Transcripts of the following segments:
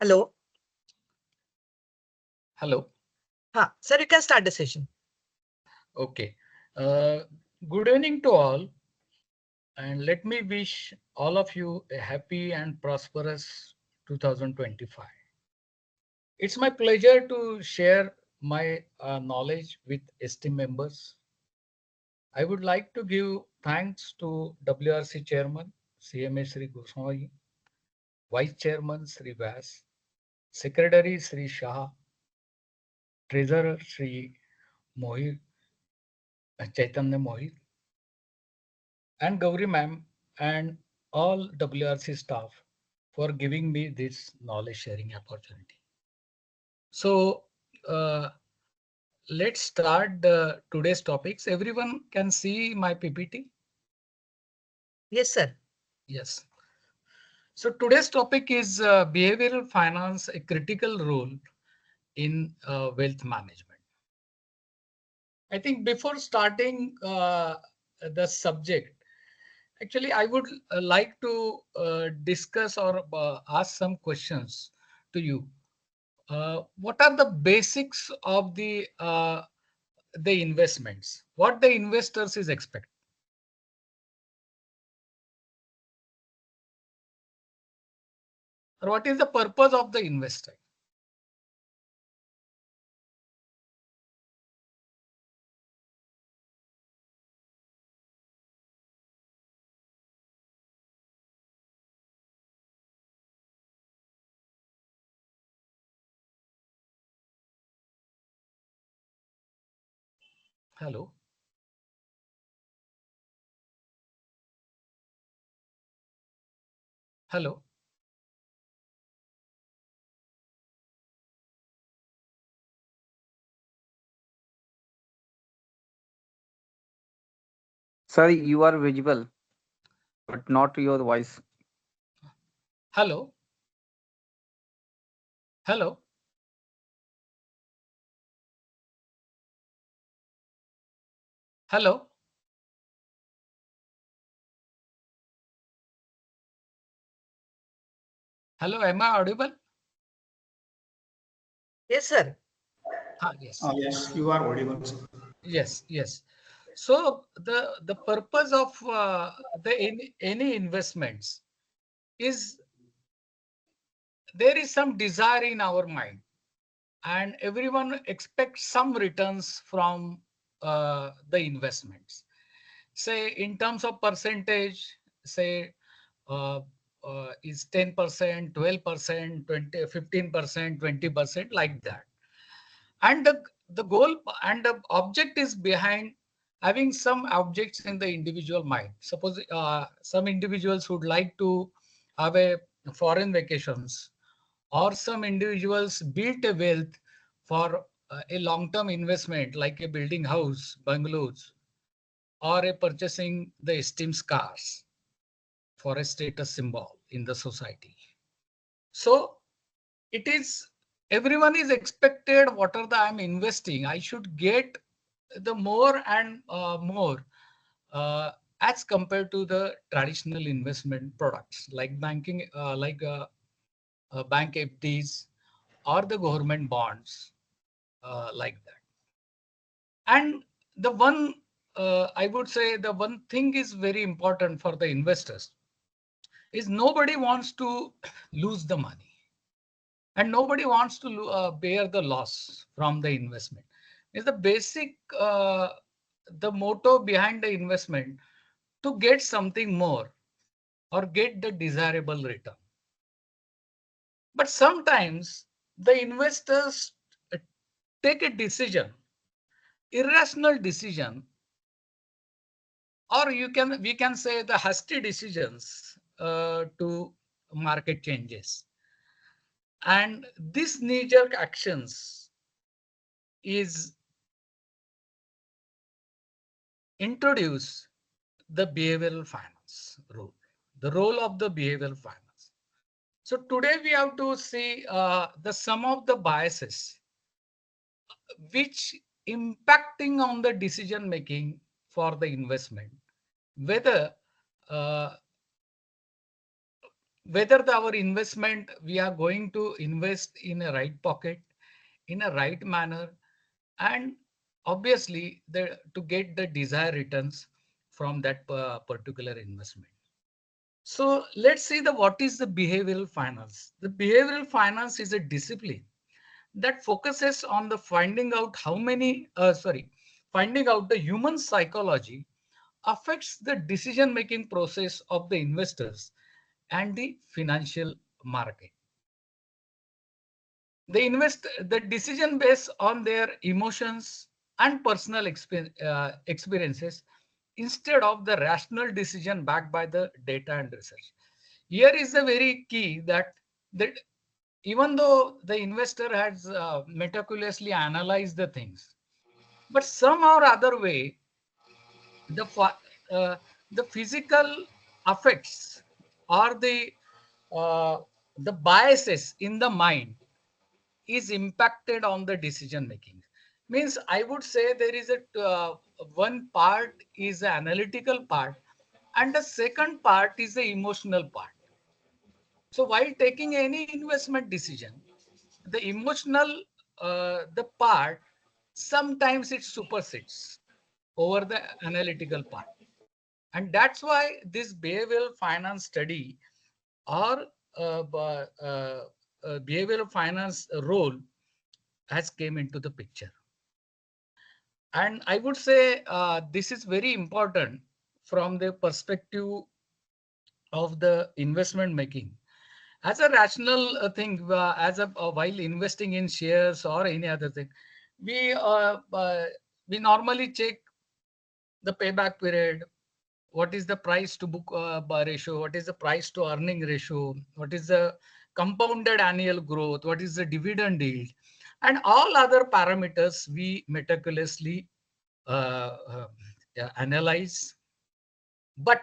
Hello. Hello. Sir, you can start the session. Okay. Uh, Good evening to all, and let me wish all of you a happy and prosperous 2025. It's my pleasure to share my knowledge with esteemed members. I would like to give thanks to WRC Chairman CMA Sri Goswami, Vice Chairman Sri Vyas, Secretary Sri Shah, Treasurer Sri Mohit, Chaitanya Mohit, and Gauri ma'am and all WRC staff for giving me this knowledge sharing opportunity. So uh, let's start today's topics. Everyone can see my PPT. Yes, sir. Yes. So today's topic is behavioral finance, a critical role in wealth management. I think before starting the subject, actually, I would like to discuss or ask some questions to you. What are the basics of the investments? What the investors is expect, or what is the purpose of the investor? Hello, hello, Sir, you are visible, but not your voice. hello, hello, hello, hello. Am I audible? Yes, sir. Yes, Yes, you are audible, sir. yes, yes. So the purpose of the any investments is there is some desire in our mind, and everyone expects some returns from the investments. Say in terms of percentage, say uh, is 10%, 12%, 20, 15%, 20%, like that. And the goal and the object is behind having some objects in the individual mind. Suppose some individuals would like to have a foreign vacations, or some individuals built a wealth for a long-term investment like a building house, bungalows, or a purchasing the esteemed cars for a status symbol in the society. So it is everyone is expected whatever the I'm investing, I should get the more and more uh, as compared to the traditional investment products like banking, bank FDs or the government bonds, like that. And the one, I would say the one thing is very important for the investors is nobody wants to lose the money, and nobody wants to bear the loss from the investment. Is the basic, the motto behind the investment to get something more or get the desirable return. But sometimes the investors take a decision, irrational decision, or we can say the hasty decisions to market changes. And these knee-jerk actions is introduce the behavioral finance role, the role of the behavioral finance. So today we have to see the some of the biases which impacting on the decision making for the investment, whether uh, whether our investment, we are going to invest in a right pocket, in a right manner, and obviously to get the desired returns from that particular investment. So let's see what is the behavioral finance. The behavioral finance is a discipline that focuses on the finding out the human psychology affects the decision making process of the investors and the financial market. The decision based on their emotions and personal experiences instead of the rational decision backed by the data and research. Here is the very key that even though the investor has meticulously analyzed the things, but somehow or other way, the uh, the physical effects or uh, the biases in the mind is impacted on the decision making. Means I would say there is a one part is the analytical part, and the second part is the emotional part. So while taking any investment decision, the emotional the part sometimes it supersedes over the analytical part, and that's why this behavioral finance study or behavioral finance role has came into the picture. And I would say this is very important from the perspective of the investment making. As a rational thing, while investing in shares or any other thing, we uh, uh, we normally check the payback period. What is the price to book ratio? What is the price to earning ratio? What is the compounded annual growth? What is the dividend yield? And all other parameters we meticulously analyze. But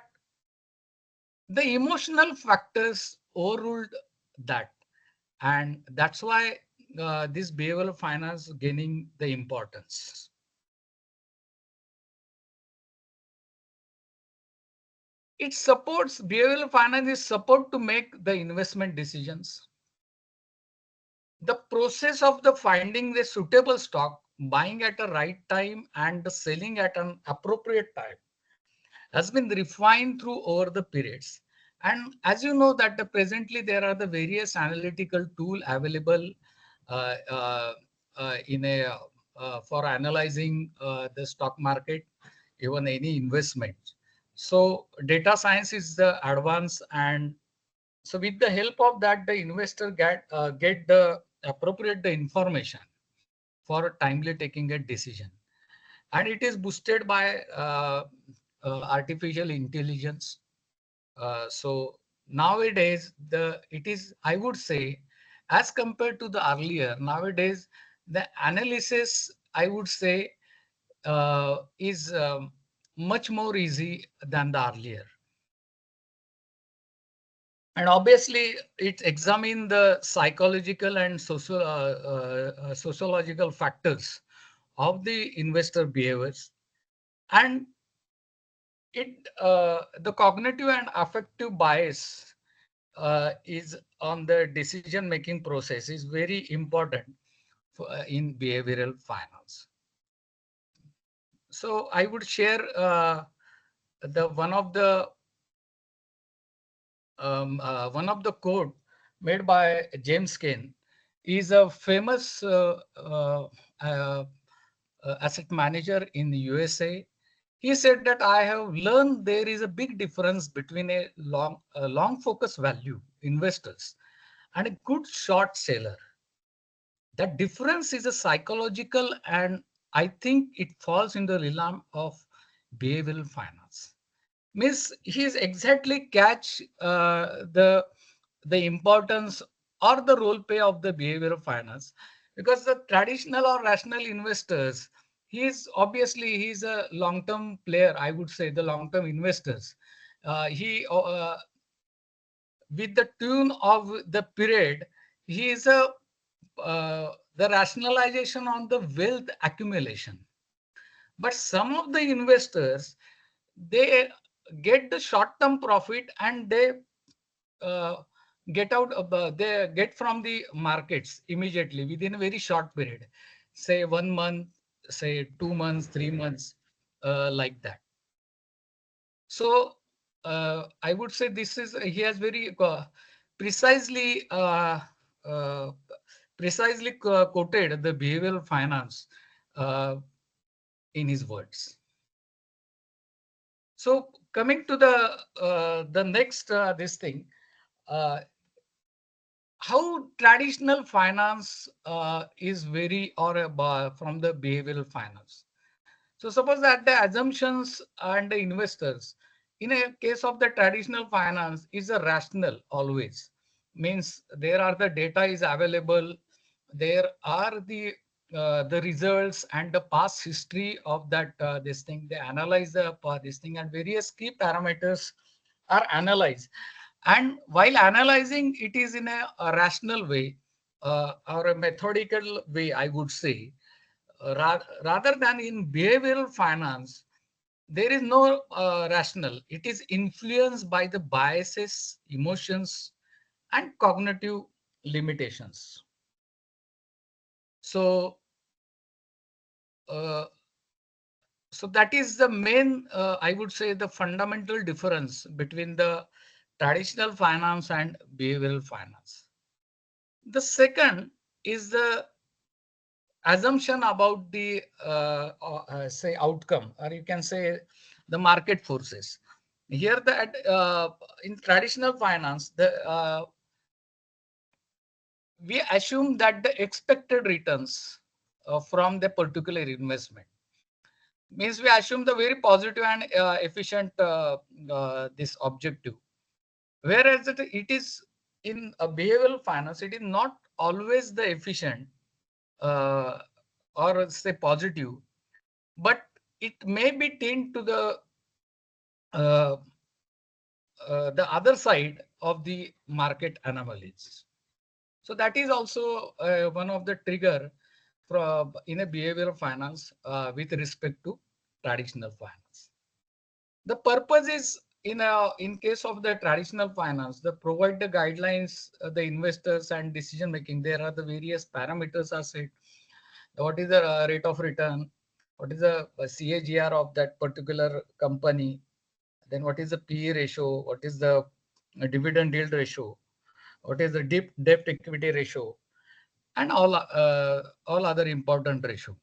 the emotional factors overruled that. And that's why this behavioral finance gaining the importance. It supports behavioral finance is support to make the investment decisions. The process of the finding the suitable stock, buying at a right time and the selling at an appropriate time has been refined through over the periods. And as you know that presently there are the various analytical tool available uh, uh, in a for analyzing the stock market, even any investment. So data science is the advance, and so with the help of that, the investor get the appropriate the information for timely taking a decision, and it is boosted by artificial intelligence. So nowadays, it is, I would say, as compared to the earlier, nowadays the analysis, I would say, is much more easy than the earlier. And obviously, it examines the psychological and sociological factors of the investor behaviors, and the cognitive and affective bias is on the decision making process is very important in behavioral finance. So I would share the one of the quote made by James Kane is a famous uh, asset manager in the USA. He said that I have learned there is a big difference between a long focus value investors and a good short seller. That difference is a psychological, and I think it falls in the realm of behavioral finance. Means he is exactly catch the importance or the role play of the behavioral finance, because the traditional or rational investors, he's a long term player, I would say the long term investors. He With the tune of the period, he is a the rationalization on the wealth accumulation. But some of the investors, they get the short term profit, and they they get from the markets immediately within a very short period, say 1 month, say 2 months, 3 months, like that. So I would say he has very precisely uh, quoted the behavioral finance uh, in his words. So coming to the next this thing, uh, how traditional finance is very from the behavioral finance. So suppose that the assumptions and the investors in a case of the traditional finance is a rational always, means there are the data is available, there are the results and the past history of that this thing. They analyze this thing and various key parameters are analyzed. And while analyzing it is in a rational way or a methodical way, I would say, rather than in behavioral finance, there is no rational. It is influenced by the biases, emotions, and cognitive limitations. So, uh, so that is the main, I would say, the fundamental difference between the traditional finance and behavioral finance. The second is the assumption about the say outcome, or you can say the market forces. Here that in traditional finance, we assume that the expected returns from the particular investment, means we assume the very positive and efficient this objective. Whereas it is in a behavioral finance, it is not always the efficient uh, or say positive, but it may be tend to uh, the other side of the market anomalies. So that is also one of the trigger in a behavioral finance with respect to traditional finance. The purpose is in case of the traditional finance, they provide the guidelines, the investors and decision making. There are the various parameters are set. What is the rate of return? What is the CAGR of that particular company? Then what is the PE ratio? What is the dividend yield ratio? What is the debt equity ratio? And all other important ratio.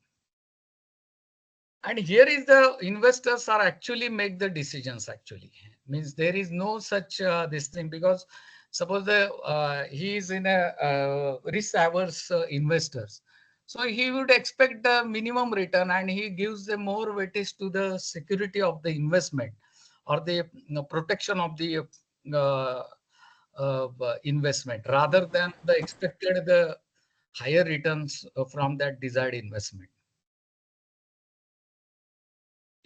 And here is the investors are actually make the decisions actually. Means there is no such this thing, because suppose he is in a risk averse investors. So he would expect the minimum return and he gives the more weightage to the security of the investment or the protection of the uh, investment rather than the expected the higher returns from that desired investment.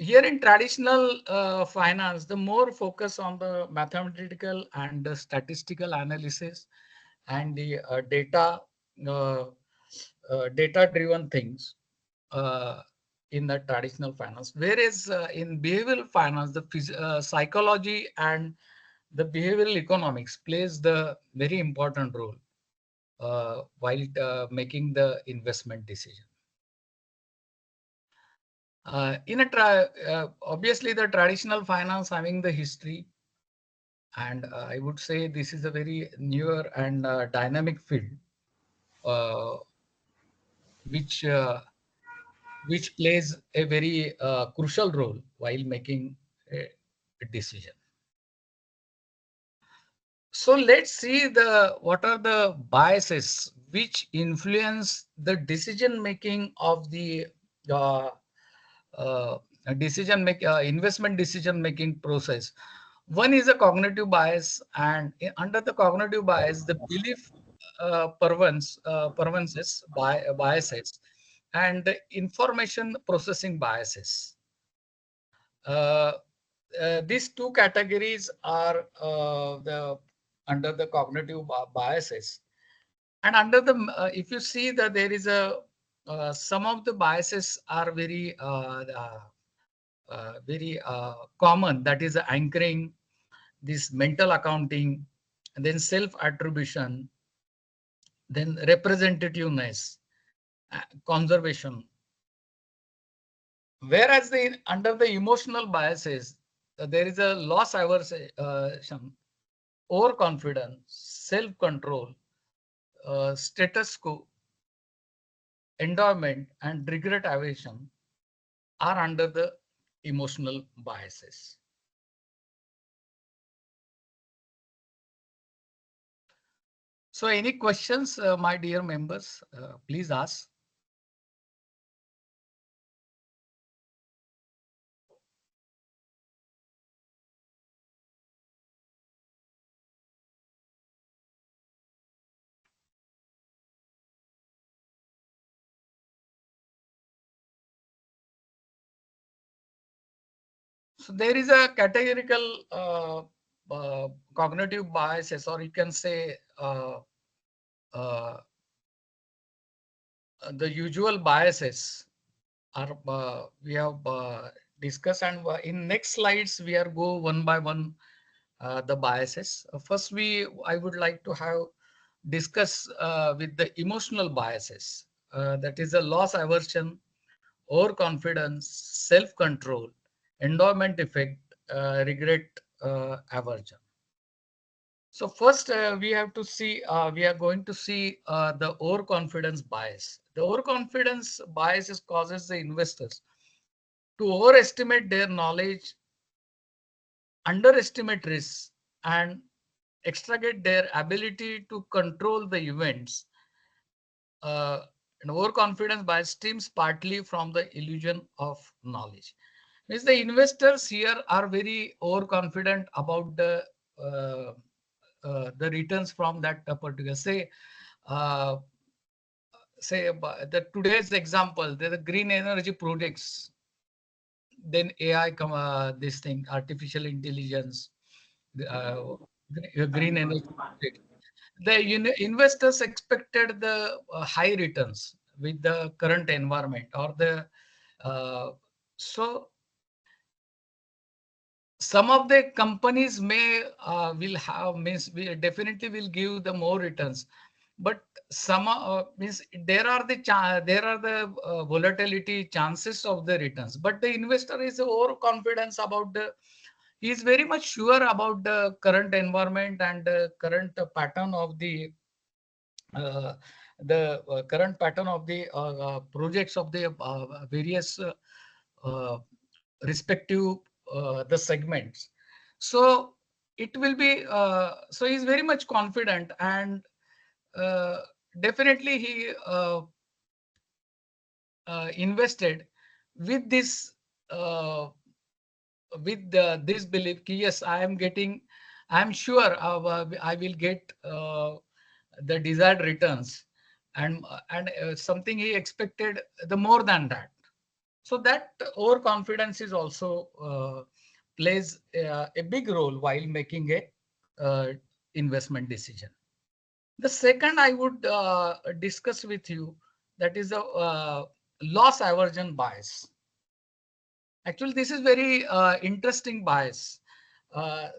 Here in traditional finance, the more focus on the mathematical and the statistical analysis and the uh, data-driven things uh, in the traditional finance. Whereas in behavioral finance, the psychology and the behavioral economics plays the very important role while making the investment decision. Obviously the traditional finance having the history, and I would say this is a very newer and dynamic field uh, which uh, which plays a very crucial role while making a decision. So let's see what are the biases which influence the decision making of the uh, uh, investment decision making process. One is a cognitive bias, and under the cognitive bias, the belief biases, and the information processing biases. Uh, these two categories are under the cognitive biases, and under the if you see that there is a some of the biases are very common, that is anchoring, this mental accounting, and then self-attribution, then representativeness, conservation. Whereas under the emotional biases, there is a loss aversion, overconfidence, self-control, status quo, endowment, and regret aversion are under the emotional biases. So any questions, my dear members, please ask. So there is a categorical cognitive biases, or you can say uh, the usual biases are we have discussed, and in next slides we are go one by one the biases. First, I would like to have discuss with the emotional biases. That is a loss aversion, overconfidence, self-control, endowment effect, regret aversion. So first, we have to see, we are going to see the overconfidence bias. The overconfidence bias causes the investors to overestimate their knowledge, underestimate risks, and extragate their ability to control the events. And overconfidence bias stems partly from the illusion of knowledge. Means the investors here are very overconfident about the returns from that particular uh, the today's example, the green energy projects, then AI come this thing, artificial intelligence, uh, green energy project. The investors expected the high returns with the current environment, or the uh, so some of the companies may will have, means we definitely will give the more returns, but some means there are the volatility chances of the returns, but the investor is overconfident about the, he is very much sure about the current environment and the current pattern of uh, the current pattern of the projects of the various uh, respective the segments. So it will be so he's very much confident, and uh, definitely he invested with this uh, this belief ki, yes, I am getting, I am sure I will get the desired returns, and something he expected the more than that. So that overconfidence is also plays a big role while making a uh, investment decision. The second I would discuss with you, that is the loss aversion bias. Actually, this is very interesting bias. Uh,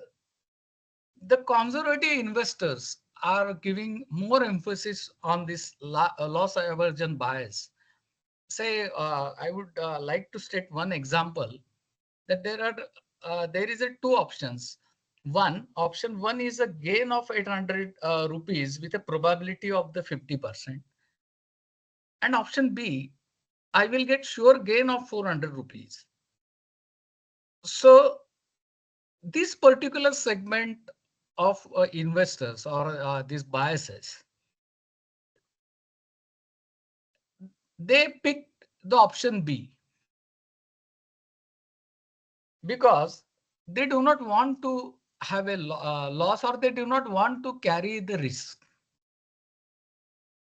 the conservative investors are giving more emphasis on this loss aversion bias. Say, I would like to state one example, that there is a two options. Option one is a gain of 800 rupees with a probability of the 50%. And option B, I will get sure gain of 400 rupees. So this particular segment of investors, or these biases, they picked the option B because they do not want to have a loss, or they do not want to carry the risk.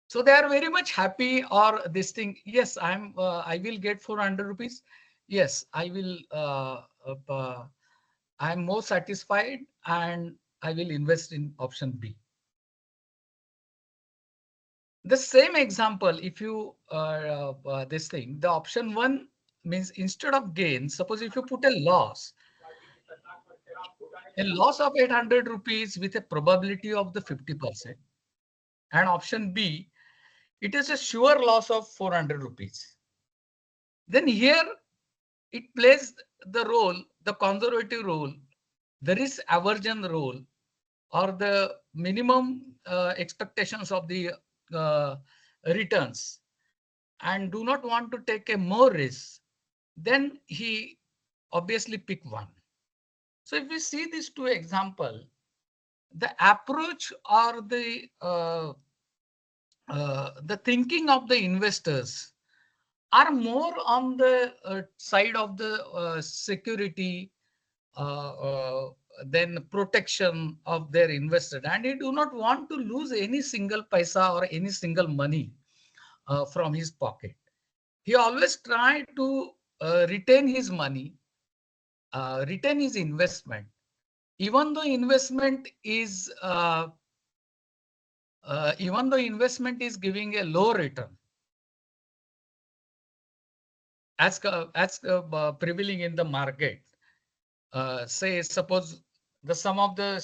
So they are very much happy, or this thing, yes, I will get 400 rupees. Yes, I'm more satisfied, and I will invest in option B. The same example, if you this thing, the option one means instead of gain, suppose if you put a loss, a loss of 800 rupees with a probability of the 50%. And option B, it is a sure loss of 400 rupees. Then here it plays the role, the conservative role, the risk aversion role, or the minimum expectations of the returns, and do not want to take a more risk, then he obviously pick one. So if we see these two examples, the approach or the thinking of the investors are more on the side of the security, uh, uh, then protection of their investor, and he do not want to lose any single paisa or any single money from his pocket. He always try to retain his money, retain his investment, even though investment is giving a low return as prevailing in the market. Say suppose the sum of the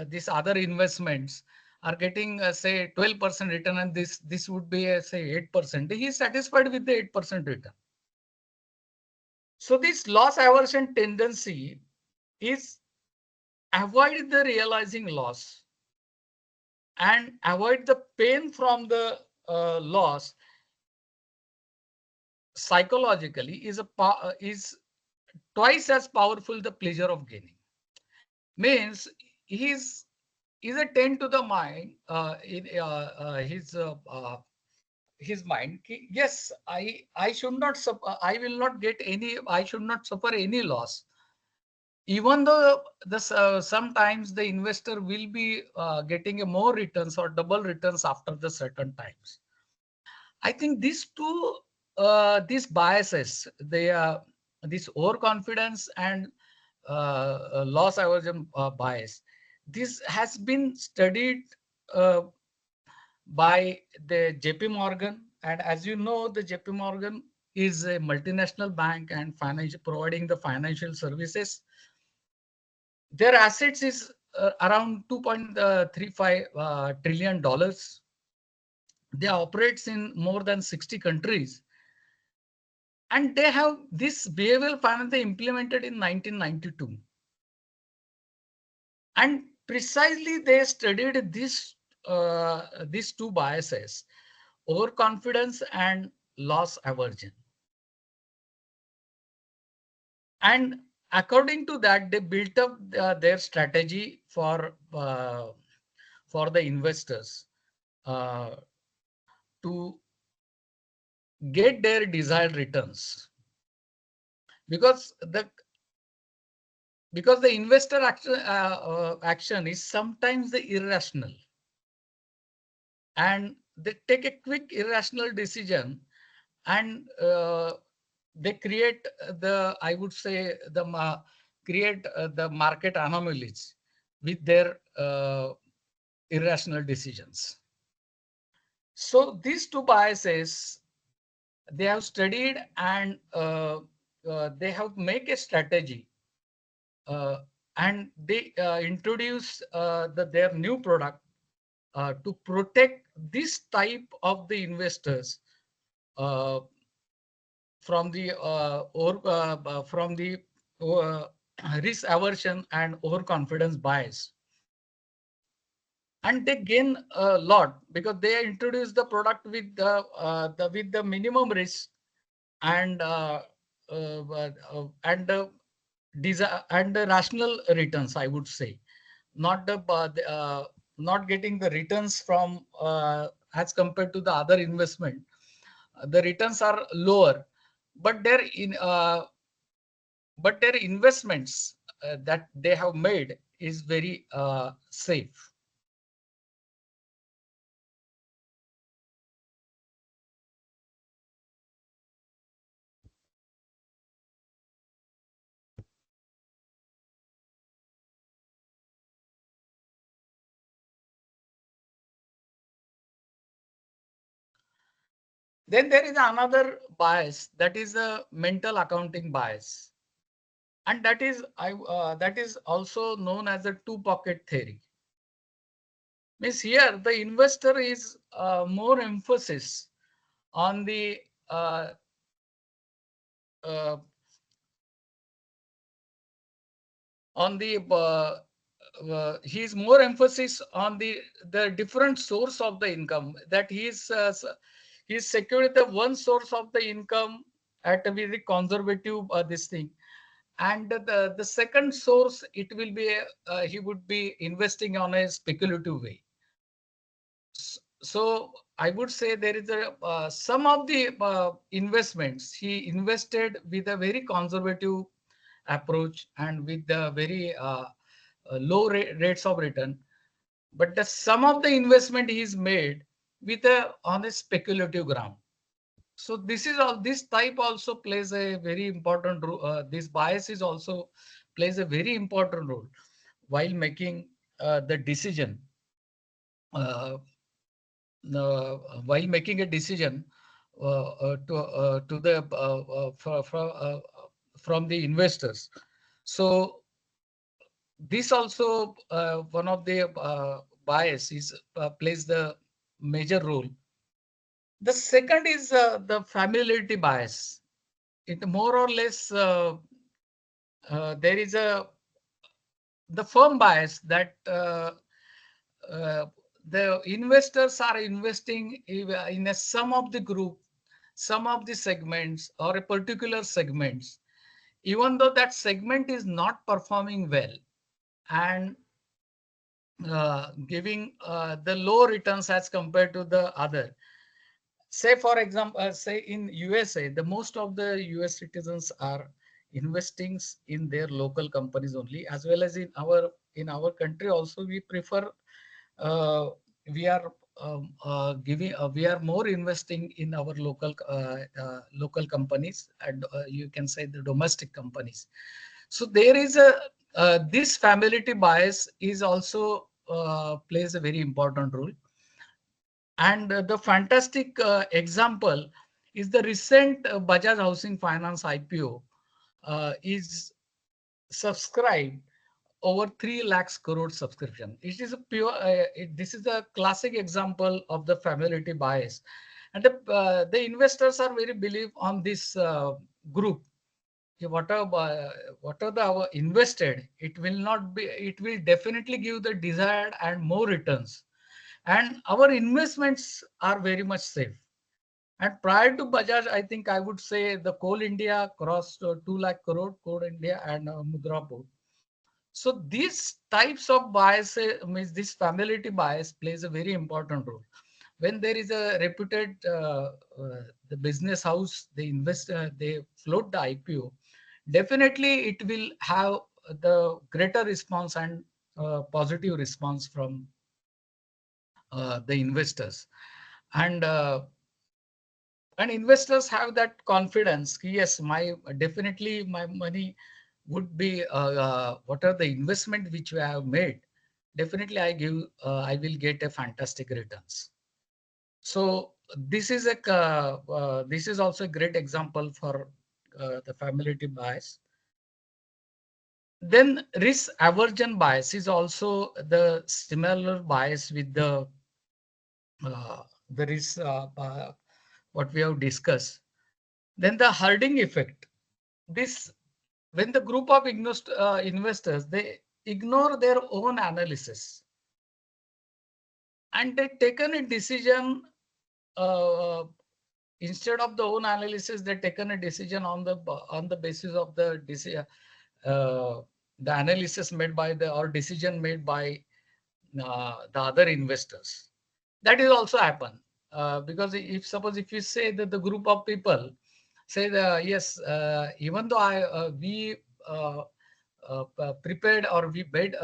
these other investments are getting say 12% return, and this would be say 8%. He is satisfied with the 8% return. So this loss aversion tendency is avoid the realizing loss and avoid the pain from the loss psychologically is twice as powerful the pleasure of gaining. Means he's is a tend to the mind in his mind. Yes, I should not I will not get any, I should not suffer any loss, even though sometimes the investor will be getting a more returns or double returns after the certain times. I think these biases, they are this overconfidence and loss aversion bias. This has been studied uh, by the JP Morgan, and as you know, the JP Morgan is a multinational bank and financial providing the financial services. Their assets is around 2.35 trillion dollars. They operates in more than 60 countries, and they have this behavioral finance they implemented in 1992. And precisely they studied these two biases, overconfidence and loss aversion. And according to that, they built up their strategy for the investors to get their desired returns, because the investor action is sometimes the irrational, and they take a quick irrational decision, and they create I would say create the market anomalies with their irrational decisions. So these two biases they have studied, and they have make a strategy, and they introduce their new product to protect this type of the investors uh, from the uh, risk aversion and overconfidence bias. And they gain a lot because they introduce the product with the minimum risk and and the rational returns, I would say, not not getting the returns from as compared to the other investment. The returns are lower, but their investments that they have made is very safe. Then there is another bias, that is a mental accounting bias. And that is also known as the two pocket theory. Means here the investor is more emphasis on the uh, uh, he's more emphasis on the different source of the income, that he's secured the one source of the income at a very conservative this thing, and the second source, it will be he would be investing on a speculative way. So I would say there is a some of the investments he invested with a very conservative approach and with the very low rates of return. But the some of the investment is made with a on a speculative ground. So this type also plays a very important role. This bias is also plays a very important role while making the decision. Uh, while making a decision to the from the investors. So this also one of the bias is plays the major role. The second is the familiarity bias. It more or less there is a the firm bias that uh, the investors are investing in a some of the group, some of the segments or a particular segments, even though that segment is not performing well and giving the low returns as compared to the other. Say for example, say in USA, the most of the US citizens are investing in their local companies only, as well as in our country also we prefer uh, we are we are more investing in our local companies, and you can say the domestic companies. So there is a this familiarity bias is also plays a very important role. And the fantastic example is the recent Bajaj Housing Finance IPO is subscribed over 3 lakhs crore subscription. It is a pure, this is a classic example of the familiarity bias. And the investors are very believe on this group. Whatever the our invested, it will not be, it will definitely give the desired and more returns. And our investments are very much safe. And prior to Bajaj, I think I would say the Coal India crossed 2 lakh crore, Coal India and Mudra Port. So these types of bias, means this familiarity bias plays a very important role. When there is a reputed the business house, they invest, they float the IPO, definitely it will have the greater response and positive response from the investors. And investors have that confidence. Yes, my definitely my money would be what are the investment which we have made, definitely I will get a fantastic returns. So this is also a great example for the familiarity bias. Then risk aversion bias is also the similar bias with the risk what we have discussed. Then the herding effect. This when the group of investors, they ignore their own analysis and they taken a decision uh, instead of the own analysis, they taken a decision on the basis of the analysis made by the or decision made by the other investors. That is also happen because if suppose if you say that the group of people say yes, even though we prepared or we bid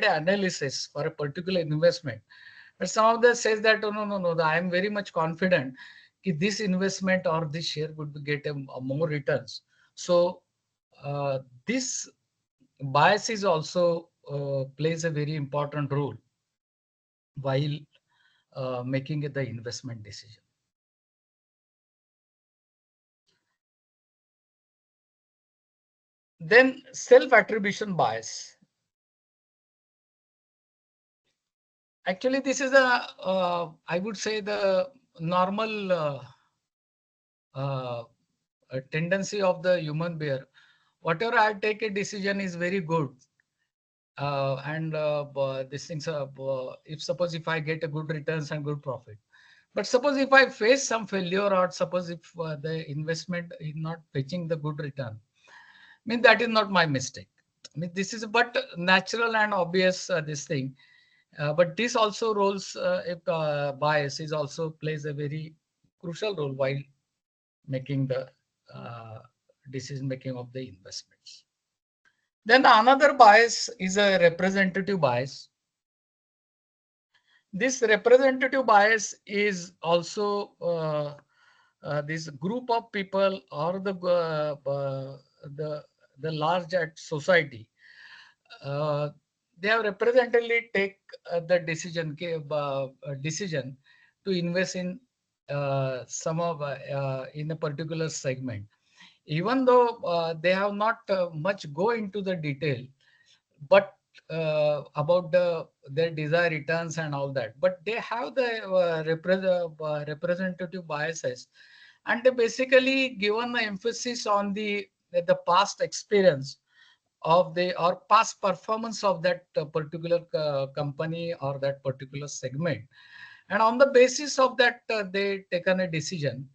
analysis for a particular investment, but some of them says that, oh, no, I am very much confident that this investment or this share would get a more returns. So this bias is also plays a very important role while making the investment decision. Then self-attribution bias. Actually, this is I would say the normal uh, tendency of the human being. Whatever I take a decision is very good. And these things, if suppose if I get a good returns and good profit. But suppose if I face some failure, or suppose if the investment is not fetching the good return, I mean, that is not my mistake. I mean, this is but natural and obvious this thing. But this also roles, if bias is also plays a very crucial role while making the uh, decision making of the investments. Then another bias is a representative bias. This representative bias is also this group of people or the the large at society. Uh, they have representatively take decision to invest in some of in a particular segment, even though they have not much go into the detail, but about their desired returns and all that, but they have the representative biases, and they basically given the emphasis on the past experience of the or past performance of that particular company or that particular segment, and on the basis of that they taken a decision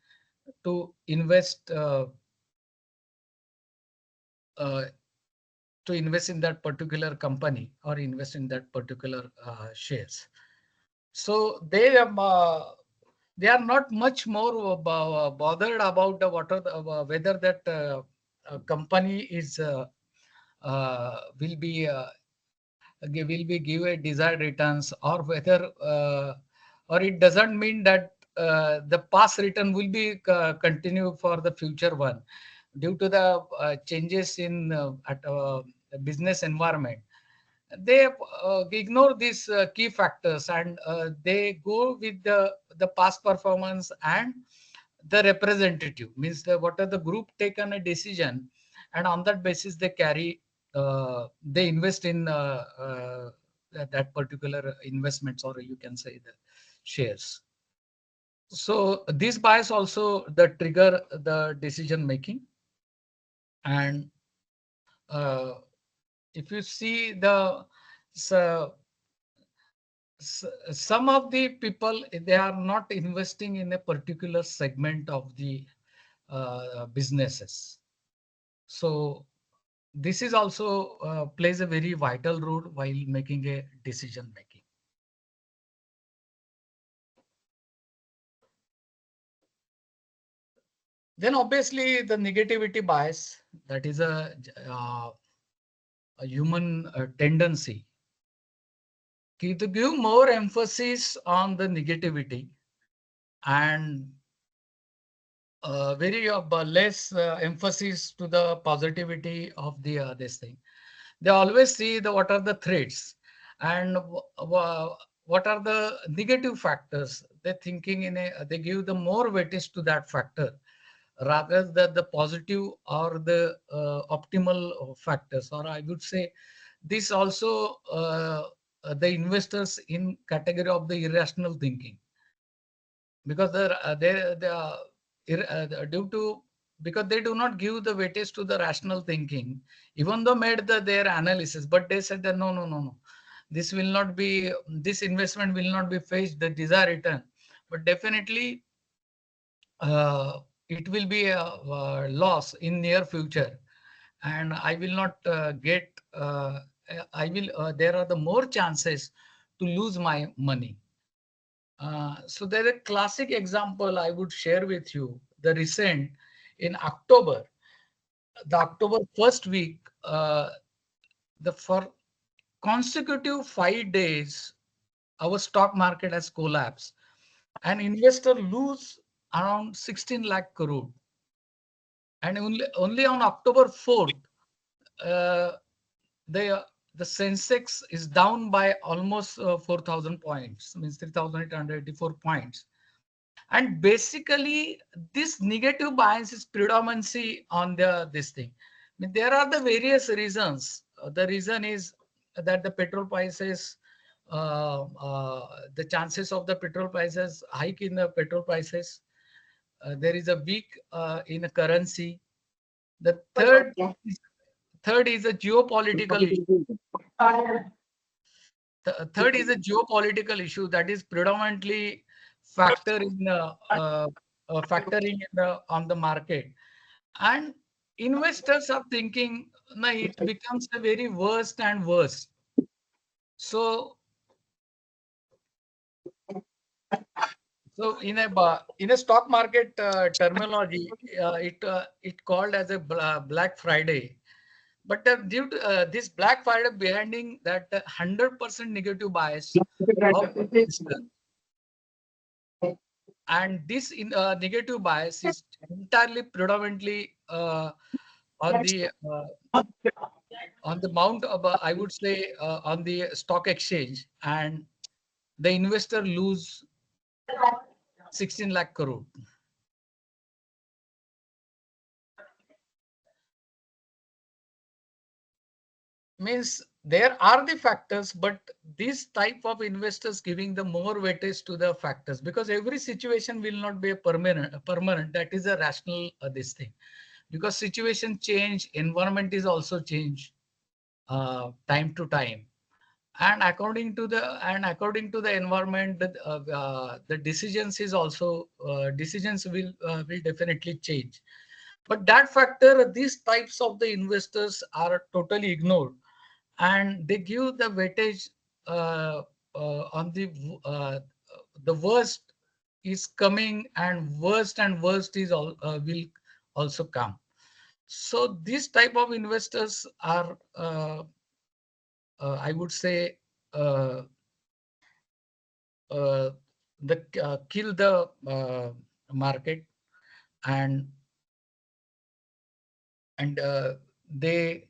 to uh, invest in that particular company or invest in that particular shares. So they are not much more bothered about what are whether that company is will be will be give a desired returns, or whether or it doesn't mean that the past return will be continue for the future one due to the changes in business environment. They ignore these key factors, and they go with the past performance and the representative, means what are the group taken a decision, and on that basis they carry they invest in that particular investments, or you can say the shares. So this bias also the trigger the decision making. And uh, if you see so, some of the people, they are not investing in a particular segment of the businesses. So this is also plays a very vital role while making a decision making. Then obviously the negativity bias, that is a human tendency to give more emphasis on the negativity, and very less emphasis to the positivity of the this thing. They always see the what are the threats, and what are the negative factors. They're thinking they give the more weightage to that factor rather than the positive or the optimal factors. Or I would say this also the investors in category of the irrational thinking, because they are due to, because they do not give the weightage to the rational thinking, even though made their analysis, but they said that no, this will not be, this investment will not be fetched the desired return, but definitely it will be a loss in near future, and I will not get I will there are the more chances to lose my money. So there is a classic example I would share with you. The recent in October, the October first week, the for consecutive 5 days, our stock market has collapsed, and investor lose around 16 lakh crore. And only on October 4th, uh, the the Sensex is down by almost 4,000 points, means 3,884 points. And basically, this negative bias is predominancy on this thing. mean, there are the various reasons. The reason is that the petrol prices, the chances of the petrol prices hike in the petrol prices. There is a weak in a currency. The third is a geopolitical issue. The third is a geopolitical issue that is predominantly factoring in on the market, and investors are thinking, no, it becomes a very worst and worse. So, in a stock market terminology, it called as a Black Friday. But due to this Black Friday behind that 100% negative bias of investors, and this negative bias is entirely predominantly on the mount of I would say on the stock exchange, and the investor lose 16 lakh crore. Means there are the factors, but this type of investors giving the more weightage to the factors, because every situation will not be a permanent. That is a rational this thing, because situation change, environment is also change time to time, and according to the environment, the decisions is also decisions will definitely change. But that factor, these types of the investors are totally ignored, and they give the weightage on the worst is coming, and worst is all will also come. So these type of investors are I would say uh, the kill the market, and they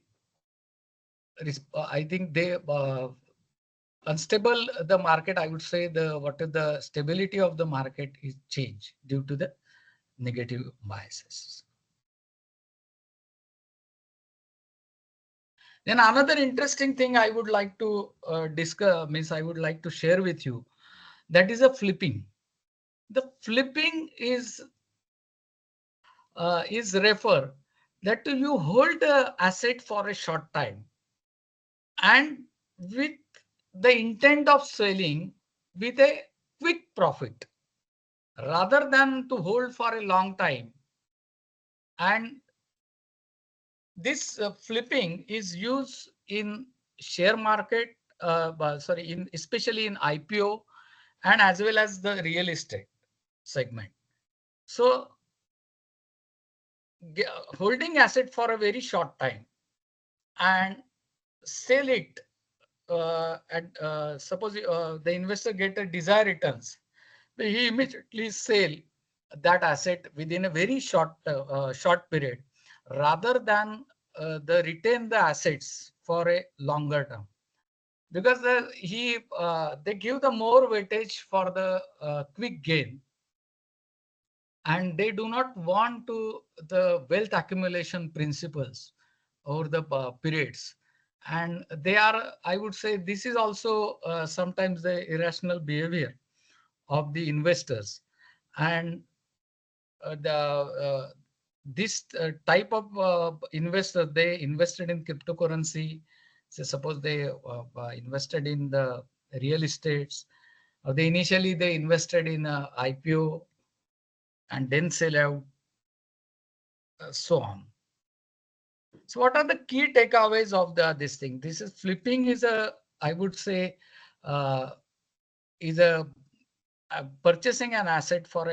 I think they unstable the market. I would say what is the stability of the market is changed due to the negative biases. Then another interesting thing I would like to discuss, means I would like to share with you, that is a flipping. The flipping is refer that you hold the asset for a short time, and with the intent of selling with a quick profit, rather than to hold for a long time. And this flipping is used in share market, in especially in IPO, and as well as the real estate segment. So holding asset for a very short time and sell it at suppose the investor get a desired returns, he immediately sell that asset within a very short period, rather than the retain the assets for a longer term, because they give the more weightage for the quick gain, and they do not want to the wealth accumulation principles over the periods. And they are, I would say, this is also sometimes the irrational behavior of the investors. And the this type of investor, they invested in cryptocurrency. So suppose they invested in the real estates, or they invested in IPO and then sell out, so on. So what are the key takeaways of this thing? This is flipping is I would say, uh, is purchasing an asset for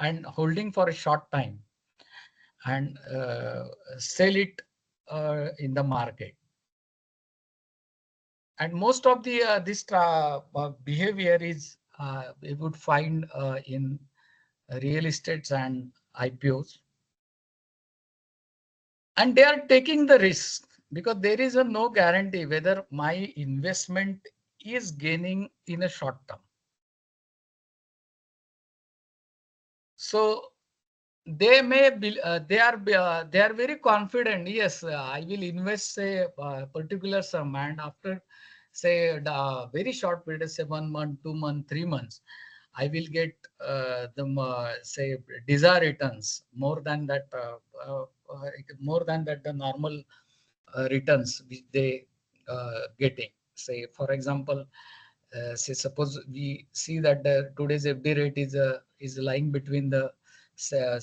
and holding for a short time, and sell it in the market. And most of the this behavior is we would find in real estates and IPOs. And they are taking the risk, because there is no guarantee whether my investment is gaining in a short term. So they may be, they are very confident. Yes, I will invest say particular sum, and after say the very short period, say 1 month, 2 month, 3 months, I will get the say desired returns more than that, more than that the normal returns which they getting. Say for example, say suppose we see that the today's FD rate is lying between the 7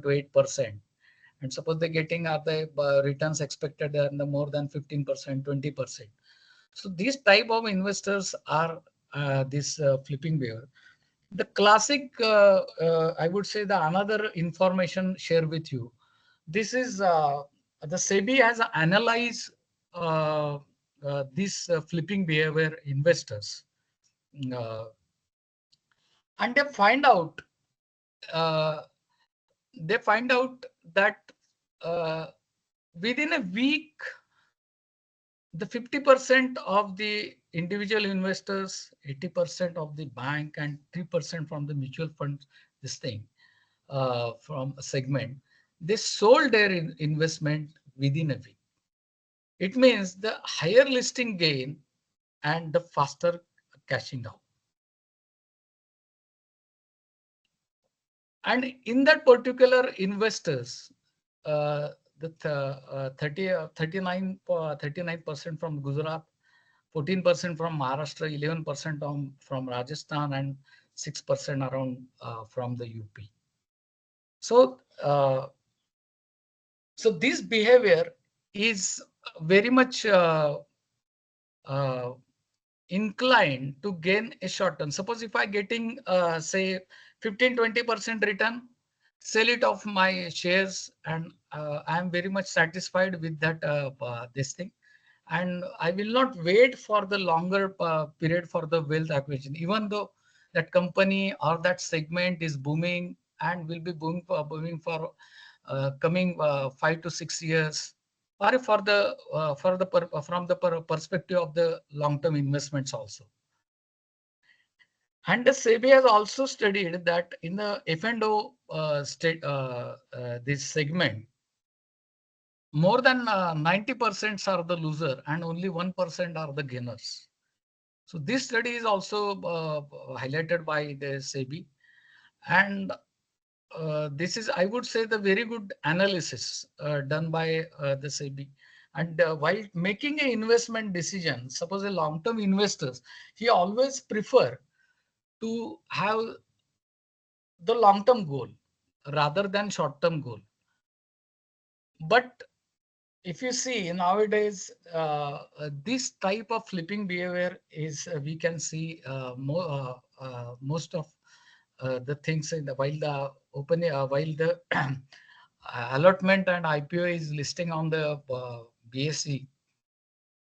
to 8%, and suppose they're getting are the returns expected are the more than 15%, 20%. So these type of investors are this flipping behavior. The classic, I would say the another information share with you. This is the SEBI has analyzed this flipping behavior investors, uh, and uh, they find out that uh, within a week, the 50% of the individual investors, 80% of the bank, and 3% from the mutual funds, this thing from a segment, they sold their investment within a week. It means the higher listing gain and the faster cashing out. And in that particular investors, the 39% from Gujarat, 14% from Maharashtra, 11% from Rajasthan, and 6% around from the UP. So, so this behavior is very much uh, inclined to gain a short term. Suppose if I getting say 15-20% return, sell it off my shares, and I am very much satisfied with that this thing, and I will not wait for the longer period for the wealth acquisition, even though that company or that segment is booming and will be booming for coming 5 to 6 years, or from the perspective of the long-term investments also. And the SEBI has also studied that in the F&O state this segment, more than 90% are the loser and only 1% are the gainers. So this study is also highlighted by the SEBI, and this is, I would say, the very good analysis done by the SEBI. And while making an investment decision, suppose a long-term investors, he always prefer to have the long-term goal rather than short-term goal. But if you see nowadays, this type of flipping behavior is we can see most of the things in the while the allotment and IPO is listing on the BSE,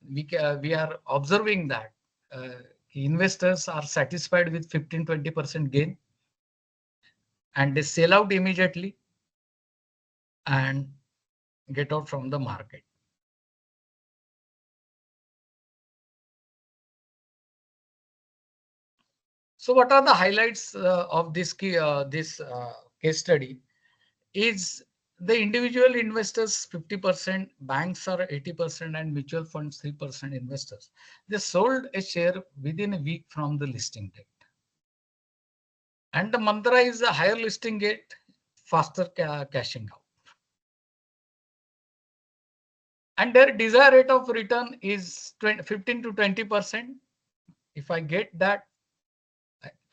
we are observing that investors are satisfied with 15-20% gain, and they sell out immediately and get out from the market. So what are the highlights of this case study? Is the individual investors 50%, banks are 80%, and mutual funds 3% investors. They sold a share within a week from the listing date. And the mantra is a higher listing date, faster cashing out. And their desired rate of return is 15 to 20%. If I get that,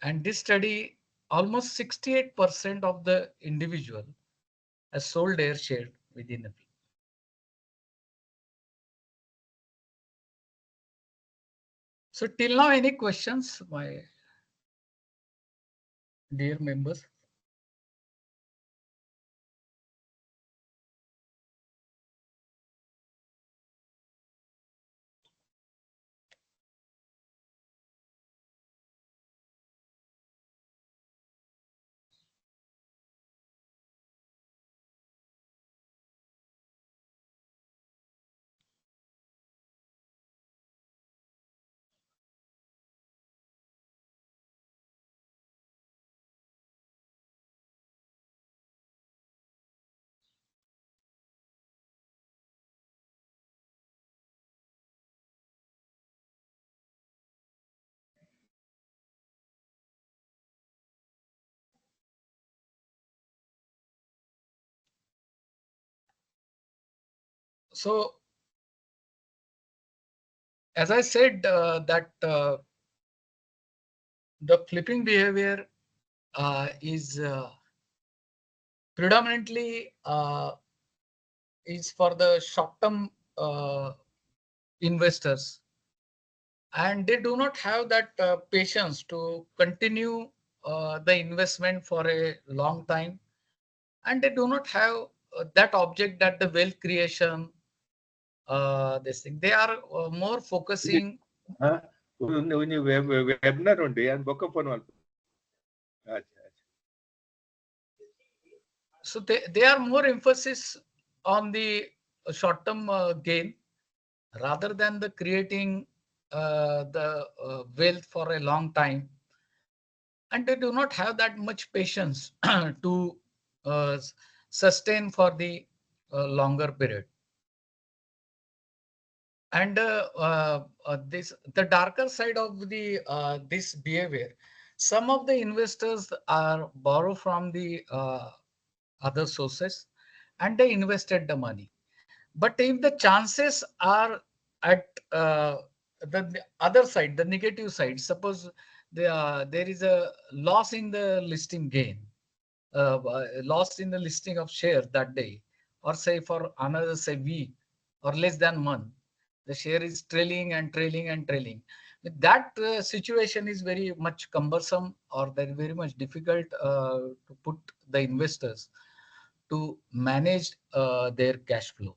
and this study, almost 68% of the individual has sold their share within a week. So till now, any questions, my dear members? So as I said, that the flipping behavior is predominantly is for the short-term investors, and they do not have that patience to continue the investment for a long time, and they do not have that object, that the wealth creation, this thing. They are more focusing. Webinar unde and book phone wal. So they are more emphasis on the short-term gain rather than the creating the wealth for a long time, and they do not have that much patience to uh, sustain for the longer period. And this the darker side of the this behavior. Some of the investors are borrow from the other sources, and they invested the money. But if the chances are at the other side, the negative side, suppose there is a loss in the listing gain, loss in the listing of shares that day, or say for another say week or less than month, the share is trailing and trailing and trailing. That situation is very much cumbersome, or very very much difficult to put the investors to manage their cash flow.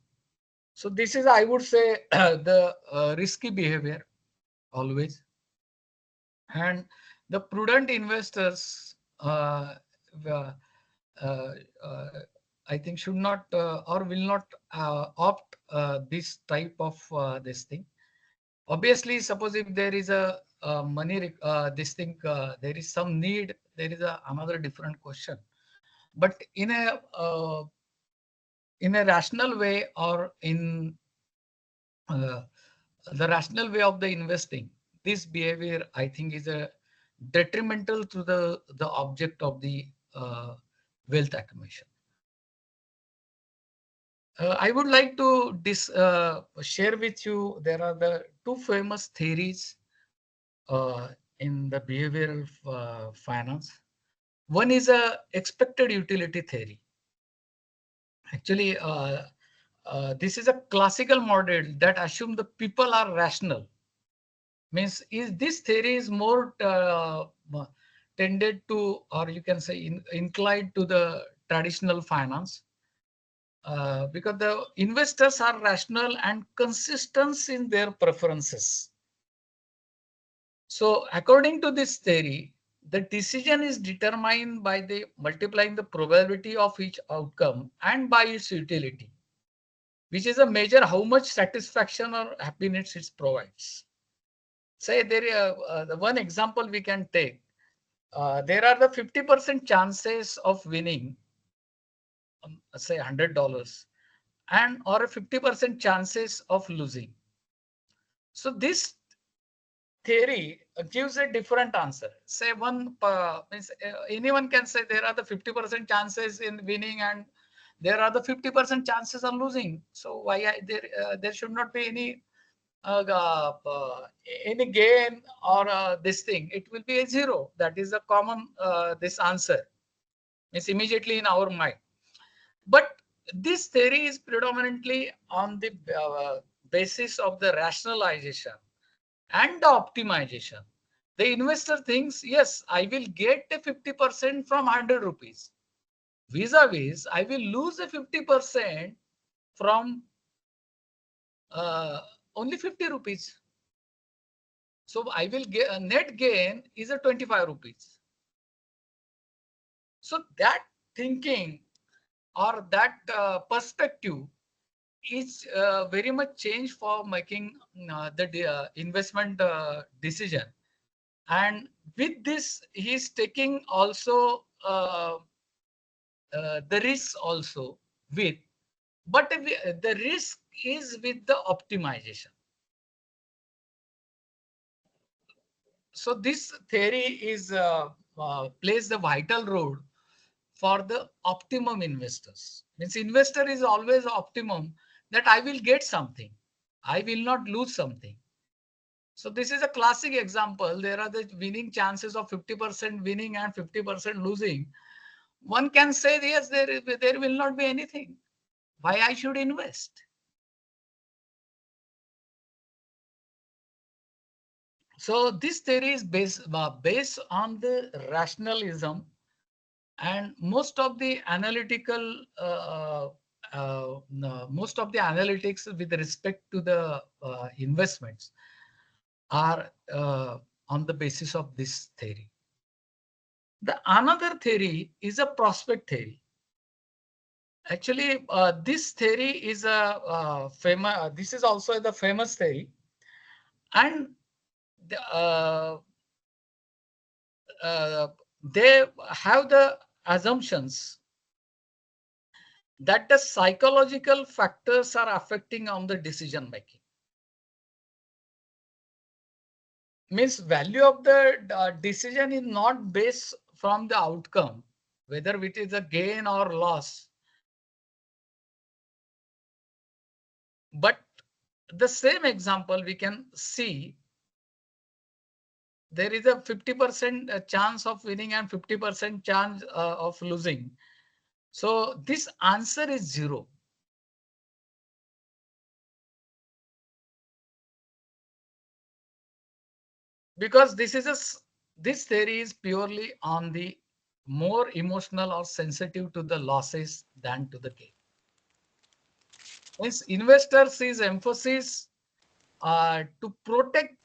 So this is, I would say, the risky behavior always. And the prudent investors, uh, uh, uh, I think, should not or will not opt this type of this thing. Obviously, suppose if there is a money, this thing, there is some need, there is another different question. But in a rational way, or in uh, the rational way of the investing, this behavior, I think, is a detrimental to the object of the wealth accumulation. I would like to share with you, there are the two famous theories in the behavioral finance. One is a expected utility theory. Actually, this is a classical model that assumes the people are rational. Means is this theory is more tended to, or you can say inclined to the traditional finance, because the investors are rational and consistent in their preferences. So according to this theory, the decision is determined by the multiplying the probability of each outcome and by its utility, which is a measure how much satisfaction or happiness it provides. Say the one example we can take. There are the 50% chances of winning, say $100, and or a 50% chances of losing. So this theory gives a different answer. Say one means anyone can say there are the 50% chances in winning and there are the 50% chances of losing. So why there should not be uh, any gain or this thing? It will be a zero. That is a common this answer. It's immediately in our mind. But this theory is predominantly on the basis of the rationalization and the optimization. The investor thinks, yes, I will get a 50% from 100 rupees. Vis-a-vis, I will lose a 50% from only 50 rupees. So I will get a net gain is a 25 rupees. So that thinking or that perspective is very much changed for making the investment decision. And with this, he is taking also the risks also with, but the risk is with the optimization. So this theory is plays the vital role for the optimum investors. Means investor is always optimum. that I will get something. I will not lose something. So this is a classic example. There are the winning chances of 50% winning and 50% losing. One can say, yes, there will not be anything. Why I should invest? So this theory is based on the rationalism, and most of the analytical most of the analytics with respect to the investments are on the basis of this theory. The another theory is a prospect theory. Actually, this theory is a famous. This is also the famous theory, and the, they have the assumptions that the psychological factors are affecting on the decision making. Means value of the decision is not based from the outcome, whether it is a gain or loss. But the same example we can see, there is a 50% chance of winning and 50% chance of losing. So this answer is 0. Because this theory is purely on the more emotional or sensitive to the losses than to the gain. Means investors is emphasis to protect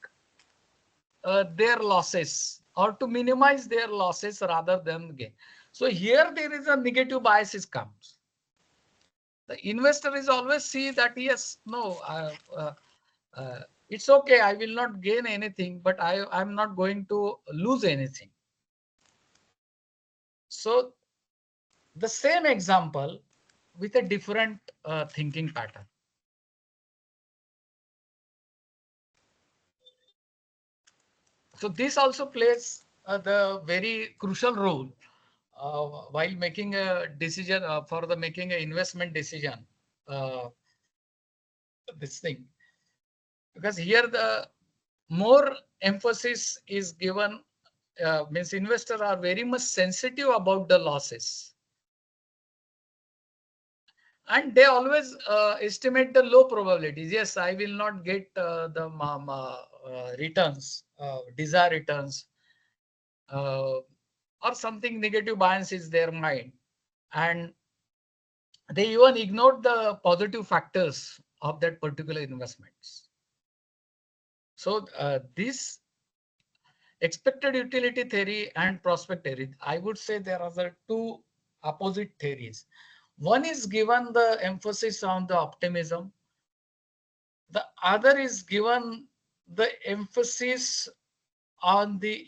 their losses or to minimize their losses rather than gain. So here there is a negative bias comes. The investor is always see that yes, no, it's okay. I will not gain anything, but I'm not going to lose anything. So the same example with a different thinking pattern. So this also plays the very crucial role while making a decision for the making an investment decision. This thing, because here the more emphasis is given, means investors are very much sensitive about the losses. And they always estimate the low probabilities. Yes, I will not get the returns, desired returns, or something negative bias is their mind. And they even ignored the positive factors of that particular investments. So this expected utility theory and prospect theory, I would say there are the two opposite theories. One is given the emphasis on the optimism. The other is given the emphasis on the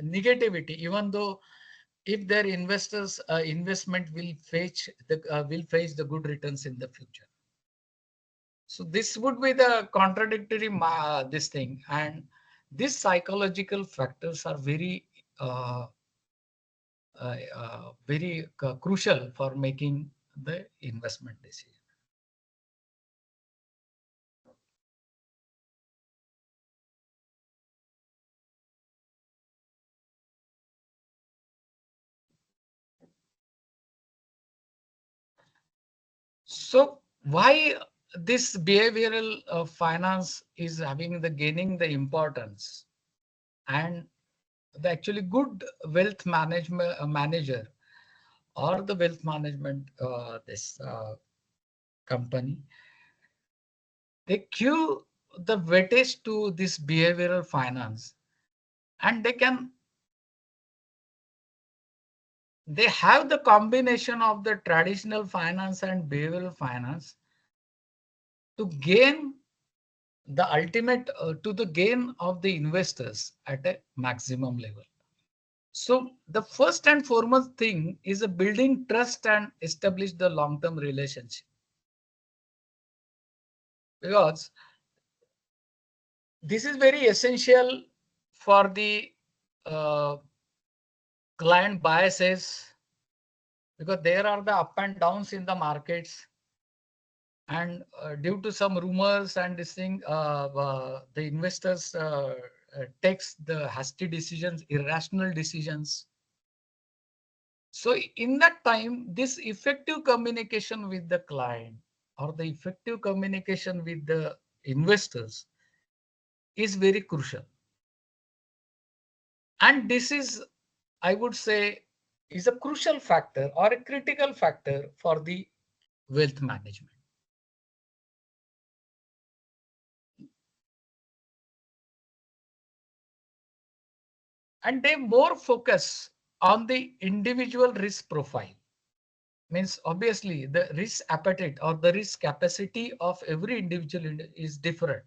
negativity, even though if their investors investment will face the good returns in the future. So this would be the contradictory this thing, and these psychological factors are very crucial for making the investment decision. So why this behavioral finance is having the gaining the importance, and the actually good wealth management manager or the wealth management this company, they give the weightage to this behavioral finance, and they have the combination of the traditional finance and behavioral finance to gain the ultimate to the gain of the investors at a maximum level. So the first and foremost thing is a building trust and establish the long-term relationship, because this is very essential for the client biases, because there are the up and downs in the markets. And due to some rumors and this thing, the investors takes the hasty decisions, irrational decisions. So in that time, this effective communication with the client or the effective communication with the investors is very crucial. And this is, I would say, is a crucial factor or a critical factor for the wealth management. And they more focus on the individual risk profile. Means obviously the risk appetite or the risk capacity of every individual is different.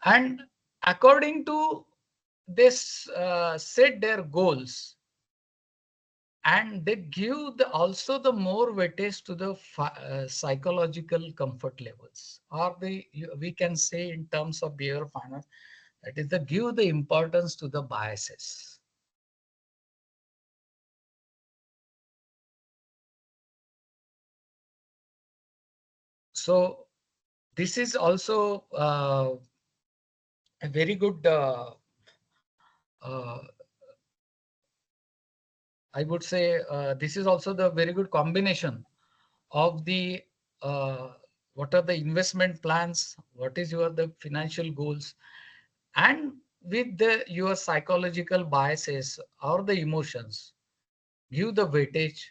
And according to this, set their goals, and they give also the more weightage to the psychological comfort levels, or we can say in terms of behavioral finance, that is, they give the importance to the biases. So this is also a very good, I would say, this is also the very good combination of the what are the investment plans, what is the financial goals, and with your psychological biases or the emotions, give the weightage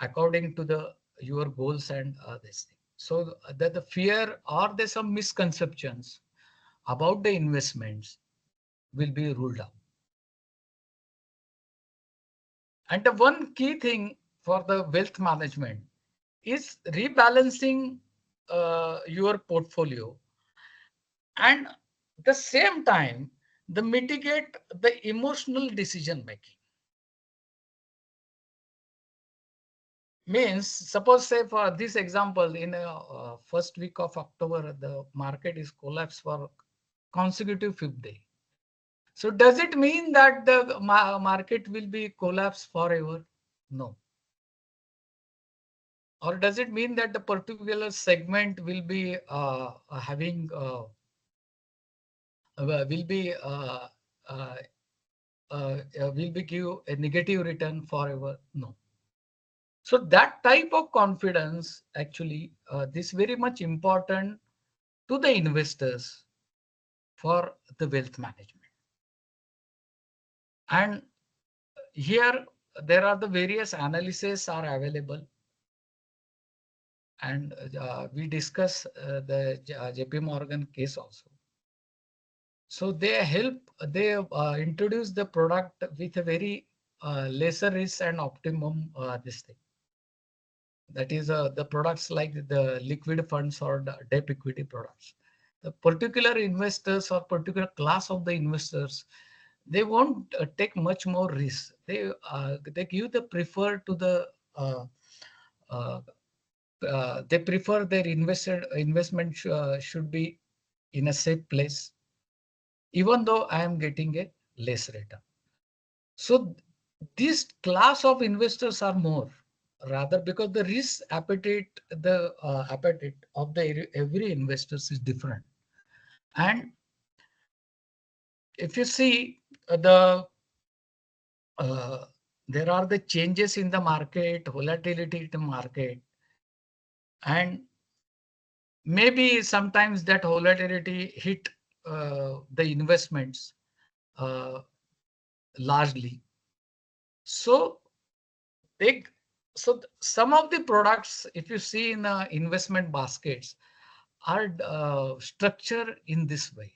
according to your goals and this thing. So that the fear or there's some misconceptions about the investments will be ruled out. And the one key thing for the wealth management is rebalancing your portfolio, and the same time the mitigate the emotional decision making. Means, suppose say for this example, in first week of October, the market is collapsed for consecutive fifth day. So does it mean that the market will be collapsed forever? No. Or does it mean that the particular segment will be having will be give a negative return forever? No. So that type of confidence, actually, this very much important to the investors for the wealth management. And here there are the various analyses are available, and we discuss the JP Morgan case also. So they introduce the product with a very lesser risk and optimum this thing. That is the products like the liquid funds or the debt equity products. The particular investors or particular class of the investors, they won't take much more risk. They give the prefer to the they prefer their investment should be in a safe place, even though I am getting a less return. So this class of investors are more, rather, because the risk appetite, the appetite of the every investors is different. And if you see there are the changes in the market, volatility in the market, and maybe sometimes that volatility hit the investments largely. So some of the products, if you see in investment baskets, are structured in this way.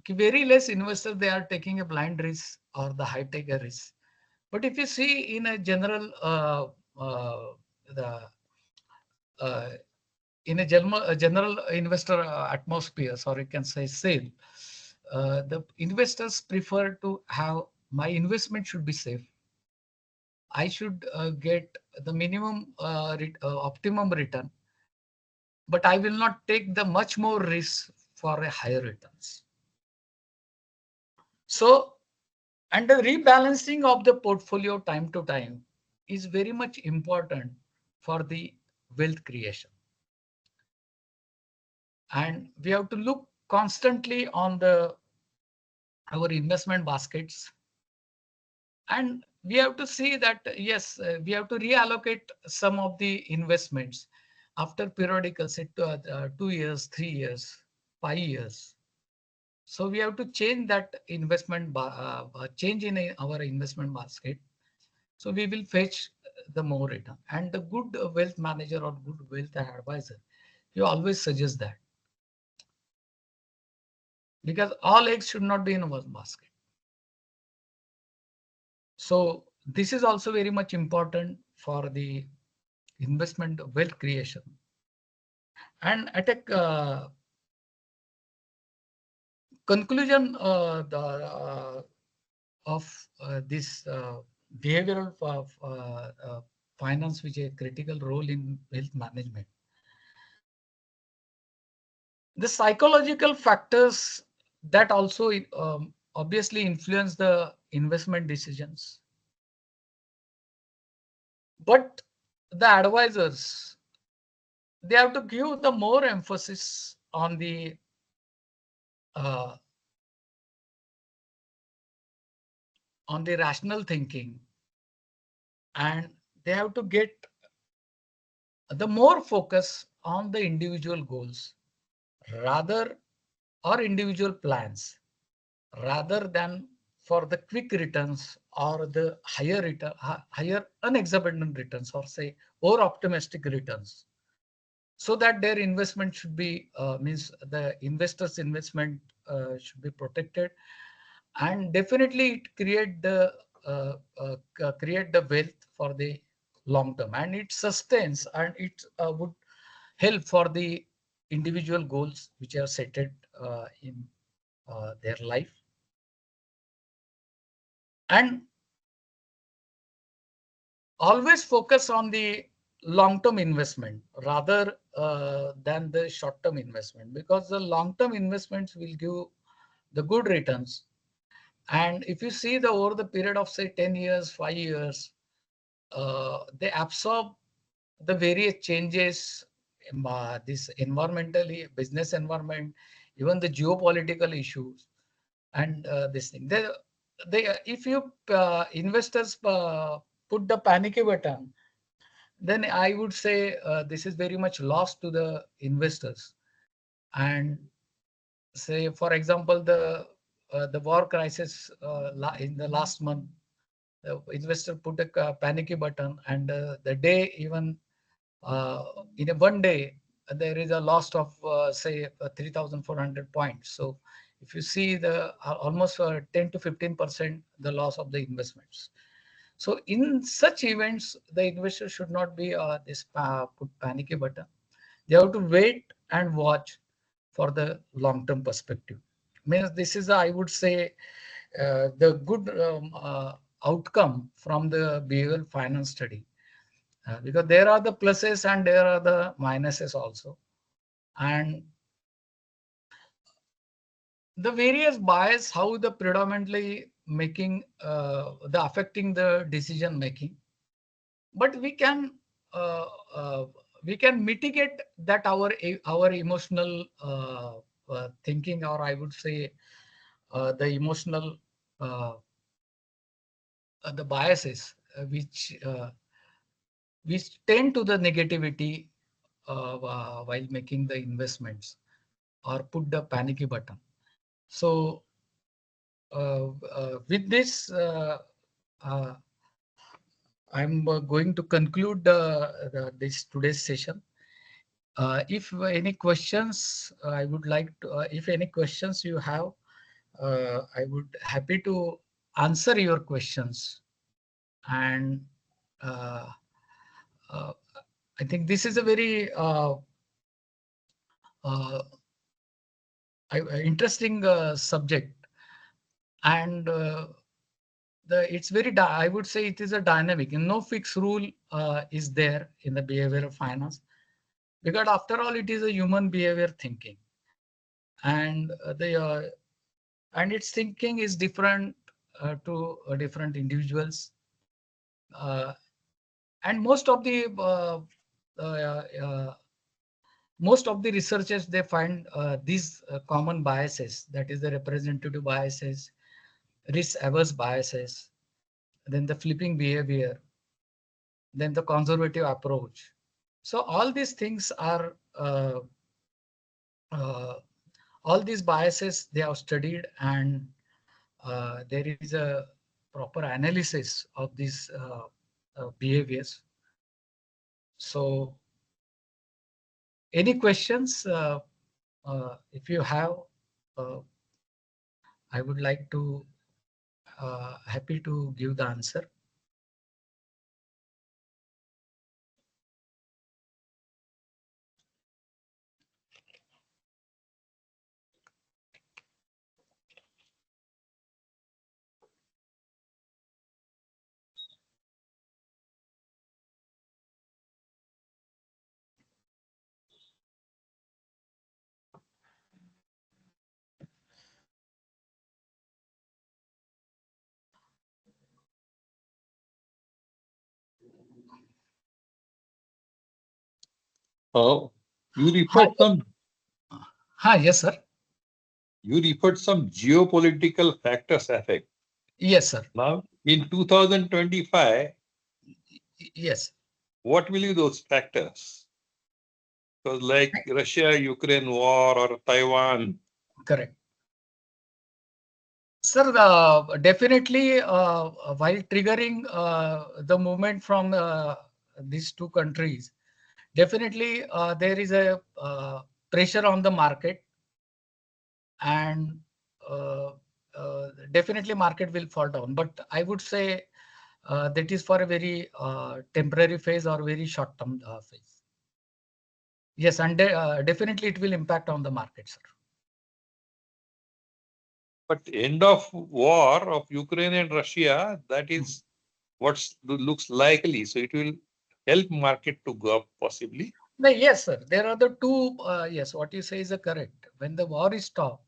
Very less investors, they are taking a blind risk or the high taker risk. But if you see in a general the in a general investor atmosphere, or you can say sale, the investors prefer to have my investment should be safe. I should get the minimum optimum return, but I will not take the much more risk for a higher returns. So, and the rebalancing of the portfolio time to time is very much important for the wealth creation. And we have to look constantly on our investment baskets. And we have to see that, yes, we have to reallocate some of the investments after periodical, say 2 years, 3 years, 5 years. So we have to change that change in our investment basket. So we will fetch the more return. And the good wealth manager or good wealth advisor, you always suggest that. Because all eggs should not be in one basket. So this is also very much important for the investment wealth creation. And at a conclusion of this behavioral finance, which is a critical role in wealth management, the psychological factors that also obviously influence the investment decisions. But the advisors, they have to give the more emphasis uh, on the rational thinking, and they have to get the more focus on the individual goals rather or individual plans rather than for the quick returns or the higher unexorbitant returns, or say over optimistic returns, so that their investment should be means the investors investment should be protected, and definitely it create the wealth for the long term, and it sustains, and it would help for the individual goals which are set in their life. And always focus on the long-term investment rather than the short-term investment, because the long-term investments will give the good returns. And if you see the over the period of say 10 years, 5 years, they absorb the various changes, this environmentally, business environment, even the geopolitical issues, and this thing. If you investors put the panicky button, then I would say this is very much lost to the investors. And say, for example, the war crisis in the last month, the investor put a panicky button, and the day even in a one day there is a loss of say 3,400 points. So if you see the almost 10 to 15% the loss of the investments. So in such events, the investor should not be this put panicky button. They have to wait and watch for the long-term perspective. Means this is, I would say, the good outcome from the behavioral finance study, because there are the pluses and there are the minuses also, and the various bias how the predominantly making the affecting the decision making. But uh, uh, we can mitigate that our emotional thinking, or I would say the emotional the biases which tend to the negativity while making the investments or put the panicky button. So with this uh, I'm going to conclude this today's session. If any questions, I would like to, if any questions you have, I would happy to answer your questions. And uh, uh, I think this is a very uh, interesting subject, and it's very, I would say it is a dynamic, and no fixed rule is there in the behavioral finance, because after all, it is a human behavior thinking, and and its thinking is different to different individuals, uh, and most of the most of the researchers, they find these common biases, that is the representative biases, risk averse biases, then the flipping behavior, then the conservative approach. So all these things are all these biases they have studied, and there is a proper analysis of these behaviors. So any questions if you have, I would like to happy to give the answer. Oh, you referred some. Yes, sir. You referred some geopolitical factors affect. Yes, sir. Now, in 2025, Yes. what will be those factors? Because like Russia-Ukraine war or Taiwan. Correct. Sir, definitely while triggering the movement from these two countries, definitely there is a pressure on the market, and definitely market will fall down. But I would say that is for a very temporary phase or very short term phase. Yes, and definitely it will impact on the market, sir. But end of war of Ukraine and Russia, that is what looks likely. So it will help market to go up possibly. No, yes, sir. There are the two. Yes, what you say is correct. When the war is stopped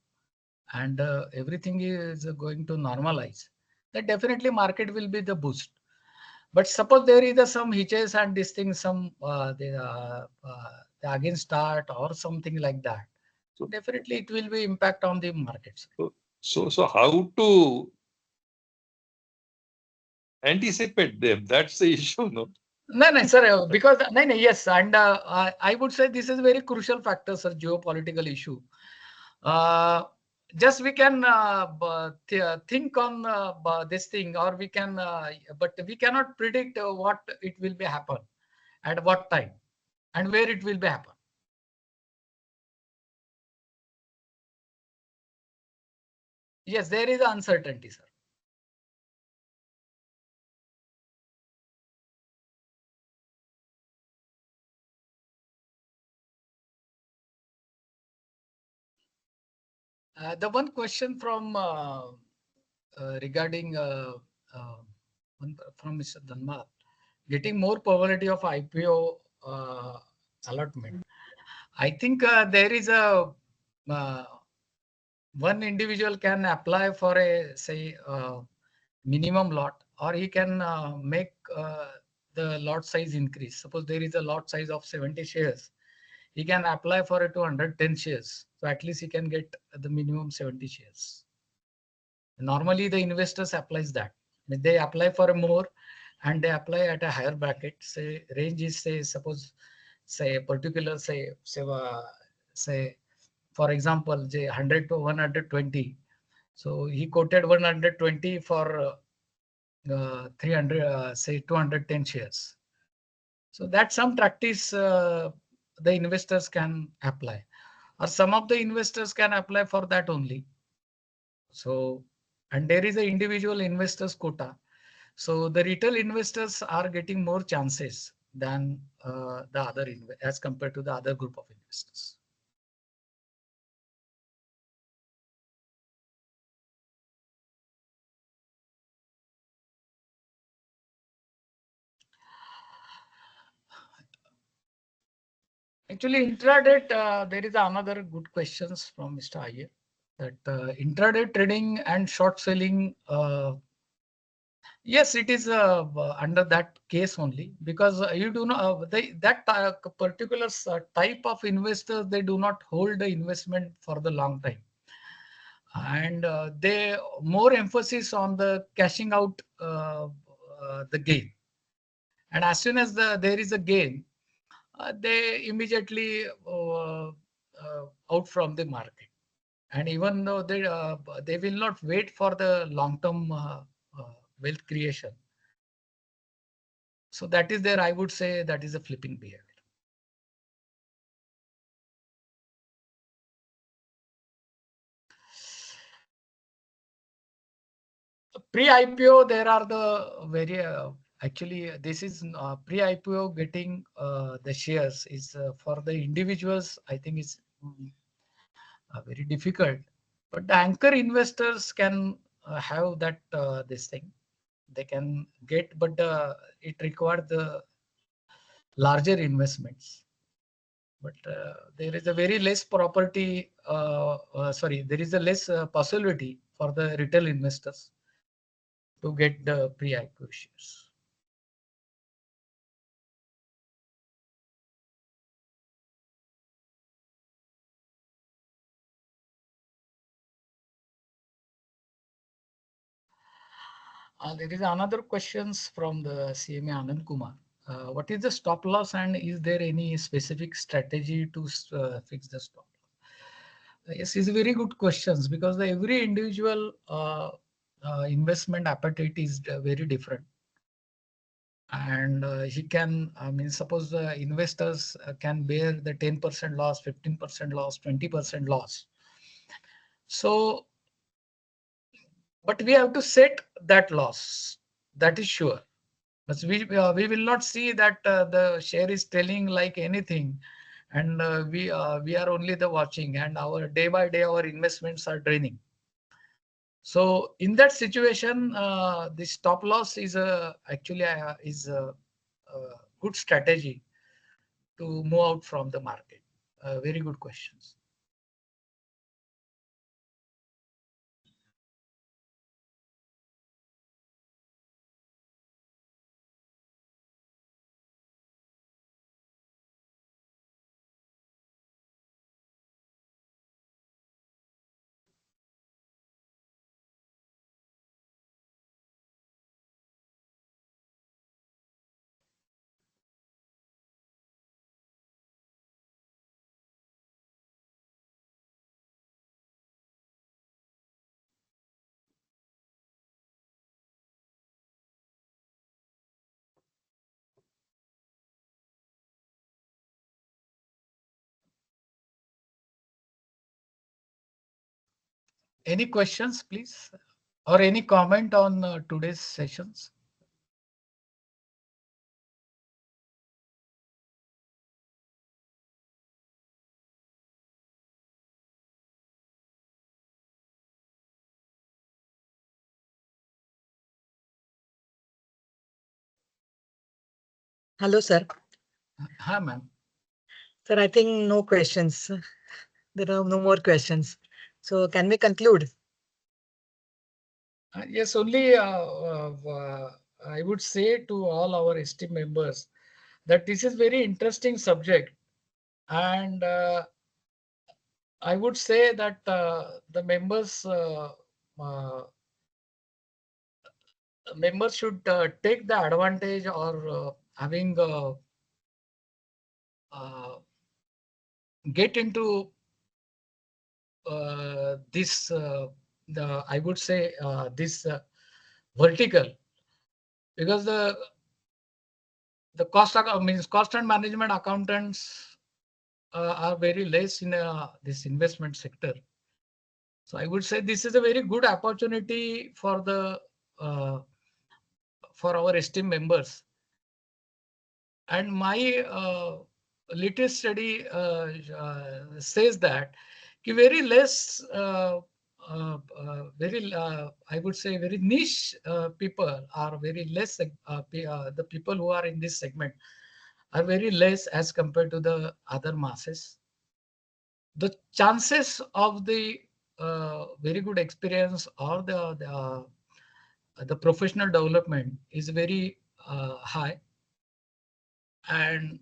and everything is going to normalize, then definitely market will be the boost. But suppose there is some hitches and this thing, some they again start or something like that. So definitely it will be impact on the markets. So how to anticipate them? That's the issue, no? No, sir. Because yes, and I would say this is a very crucial factor, sir. Geopolitical issue. Just we can think on this thing, or we can, but we cannot predict what it will be happen, at what time, and where it will be happen. Yes, there is uncertainty, sir. The one question from regarding from Mr. Dhanma, getting more probability of IPO allotment. I think there is a one individual can apply for a say minimum lot, or he can make the lot size increase. Suppose there is a lot size of 70 shares, he can apply for it to 110 shares. So at least he can get the minimum 70 shares. Normally the investors applies that. They apply for more and they apply at a higher bracket. Say range is say suppose say a particular say for example 100 to 120. So he quoted 120 for 300 say 210 shares. So that some practice the investors can apply, or some of the investors can apply for that only. So, and there is a individual investors quota. So the retail investors are getting more chances than the other as compared to the other group of investors. Actually, intraday, there is another good questions from Mr. Iyer, that intraday trading and short selling Yes, it is under that case only, because you do not that particular type of investors, they do not hold the investment for the long time, and they more emphasis on the cashing out the gain, and as soon as there is a gain, they immediately out from the market, and even though they will not wait for the long term wealth creation. So that is there, I would say that is a flipping behavior. Pre-IPO, there are the very, actually this is pre-IPO getting the shares is for the individuals, I think is very difficult. But the anchor investors can have that this thing. They can get, but it requires the larger investments. But there is a very less property, sorry, there is a less possibility for the retail investors to get the pre-IPO shares. There is another questions from the CMA Anand Kumar. What is the stop loss, and is there any specific strategy to fix the stop loss? Yes, it's very good questions, because every individual investment appetite is very different. And he can, I mean, suppose the investors can bear the 10% loss, 15% loss, 20% loss. So, but we have to set that loss. That is sure. But we will not see that the share is telling like anything, and we are only the watching, and our day by day our investments are draining. So in that situation, the stop loss is actually is a good strategy to move out from the market. Very good questions. Any questions, please, or any comment on today's sessions? Hello, sir. Hi, ma'am. Sir, I think no questions. There are no more questions. So can we conclude? Yes, only I would say to all our esteemed members that this is very interesting subject, and I would say that the uh, members should take the advantage, or having uh, get into this the I would say this vertical, because the means cost and management accountants are very less in this investment sector. So I would say this is a very good opportunity for the for our esteemed members. And my latest study says that very less, very I would say very niche people are very less. The people who are in this segment are very less as compared to the other masses. The chances of the very good experience, or the the professional development is very high, and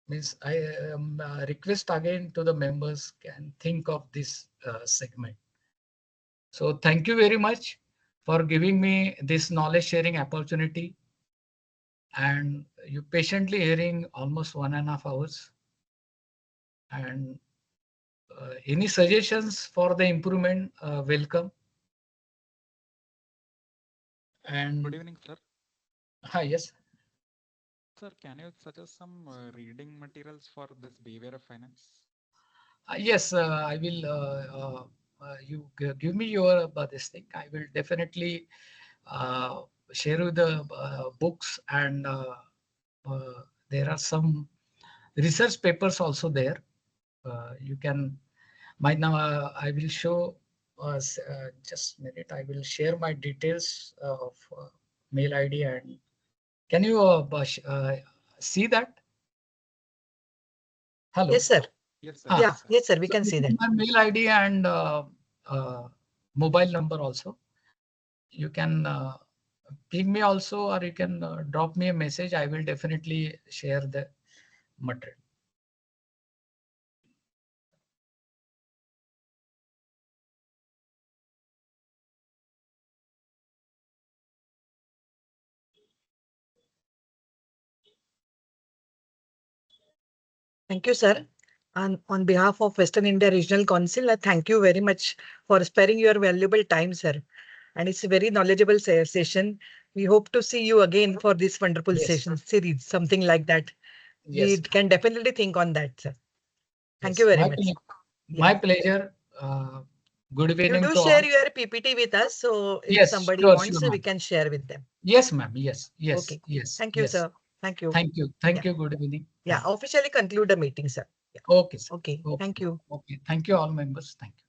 means I request again to the members can think of this segment. So thank you very much for giving me this knowledge sharing opportunity, and you patiently hearing almost 1.5 hours. And any suggestions for the improvement, welcome. And Good evening, sir. yes. Sir, can you suggest some reading materials for this behavior of finance? Yes, I will. You give me your this thing. I will definitely share with the books, and there are some research papers also there. You can. Now I will show. Just a minute. I will share my details of mail ID, and can you see that? Hello. Yes, sir. Yes, sir. Ah, Yeah, Yes, sir. yes, sir. We So can this see is that. my mail ID and mobile number also. You can ping me also, or you can drop me a message. I will definitely share the material. Thank you, sir. And on behalf of Western India Regional Council, I thank you very much for sparing your valuable time, sir. And it's a very knowledgeable session. We hope to see you again for this wonderful Yes. session series, something like that. We Yes. can definitely think on that, sir. Thank Yes. you very much. My pleasure. Good You evening do to all. share your PPT with us, so if Yes, somebody sure, wants, we ma'am. can share with them. Yes, ma'am. Yes, yes, Okay. yes, Thank you, yes. sir. Thank you. Thank you. Thank Yeah. you. Good evening. Yeah, Thank you. officially conclude the meeting, sir. Yeah. Okay, sir. Okay. Okay. Thank you. Okay. Thank you, all members. Thank you.